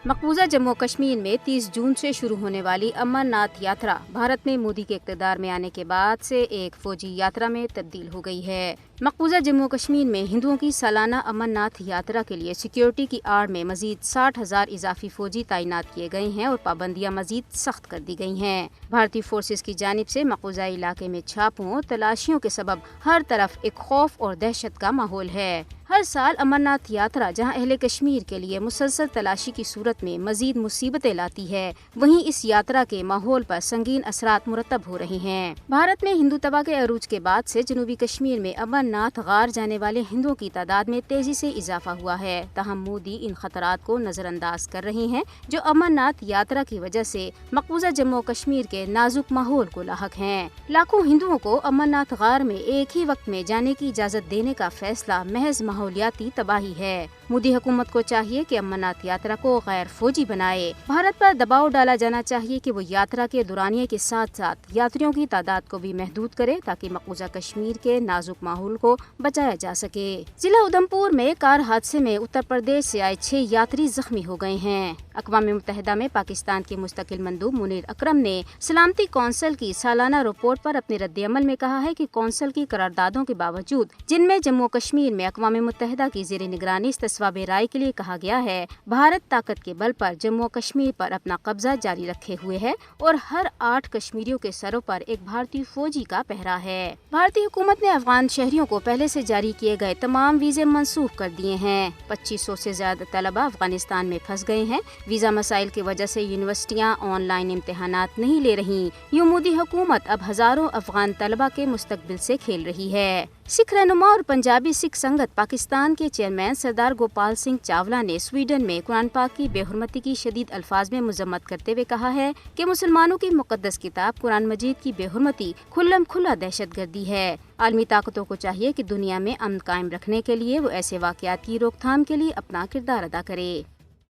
मकबूजा जम्मू कश्मीर में 30 जून से शुरू होने वाली अमरनाथ यात्रा भारत में मोदी के इक़्तिदार में आने के बाद से एक फौजी यात्रा में तब्दील हो गई है। मकबूजा जम्मू कश्मीर में हिंदुओं की सालाना अमरनाथ यात्रा के लिए सिक्योरिटी की आड़ में मजीद 60,000 इजाफी फौजी तैनात किए गए हैं और पाबंदियां मजीद सख्त कर दी गई हैं। भारतीय फोर्सेस की जानिब से मकबूजा इलाके में छापों और तलाशियों के सबब हर तरफ एक खौफ और दहशत का माहौल है। हर साल अमरनाथ यात्रा जहां अहले कश्मीर के लिए मुसलसल तलाशी की सूरत में मजीद मुसीबतें लाती है, वहीं इस यात्रा के माहौल पर संगीन असरात मुरतब हो रहे हैं। भारत में हिंदू तबाह के अरूज के बाद से जनूबी कश्मीर में अमरनाथ गार जाने वाले हिंदुओं की तादाद में तेजी से इजाफा हुआ है। तहम मोदी इन खतरात को नजरअंदाज कर रहे हैं जो अमरनाथ यात्रा की वजह से मकबूजा जम्मू कश्मीर के नाजुक माहौल को लाहक हैं। लाखों हिंदुओं को अमरनाथ गार में एक ही वक्त में जाने की इजाजत देने का फैसला महज माहौलियाती तबाही है। मोदी हुकूमत को चाहिए कि अमरनाथ यात्रा को गैर फौजी बनाए। भारत पर दबाव डाला जाना चाहिए कि वो यात्रा के दौरानिये के साथ साथ यात्रियों की तादाद को भी महदूद करे ताकि मकबूजा कश्मीर के नाजुक माहौल को बचाया जा सके। जिला उधमपुर में कार हादसे में उत्तर प्रदेश से आए 6 यात्री जख्मी हो गए हैं। अक़वाम मुत्तहिदा में पाकिस्तान के मुस्तकिल मंदूब मुनीर अकरम ने सलामती कौंसिल की सालाना रिपोर्ट पर अपने रद्द-ए-अमल में कहा है कि कौंसिल की करारदादों के बावजूद जिनमें जम्मू कश्मीर में अक़वाम मुत्तहिदा की ज़ेर निगरानी तस्वाबे राय के लिए कहा गया है, भारत ताकत के बल पर जम्मू कश्मीर पर अपना कब्जा जारी रखे हुए है और हर 8 कश्मीरियों के सरों पर एक भारतीय फौजी का पहरा है। भारतीय हुकूमत ने अफगान शहरियों को पहले से जारी किए गए तमाम वीज़े मनसूख कर दिए हैं। 2500 से ज्यादा तलबा अफगानिस्तान में फंस गए हैं। वीजा मसाइल की वजह से यूनिवर्सिटियाँ ऑनलाइन इम्तिहानात नहीं ले रही। यूं मोदी हुकूमत अब हजारों अफगान तलबा के मुस्तकबिल से खेल रही है। सिख रहनुमा और पंजाबी सिख संगत पाकिस्तान के चेयरमैन सरदार गोपाल सिंह चावला ने स्वीडन में कुरान पाक की बेहुरमती की शदीद अल्फाज में मुजम्मत करते हुए कहा है कि मुसलमानों की मुकद्दस किताब कुरान मजीद की बेहुरमती खुल्लम खुल्ला दहशतगर्दी है। आलमी ताकतों को चाहिए कि दुनिया में अमन कायम रखने के लिए वो ऐसे वाक़यात की रोकथाम के लिए अपना किरदार अदा करे।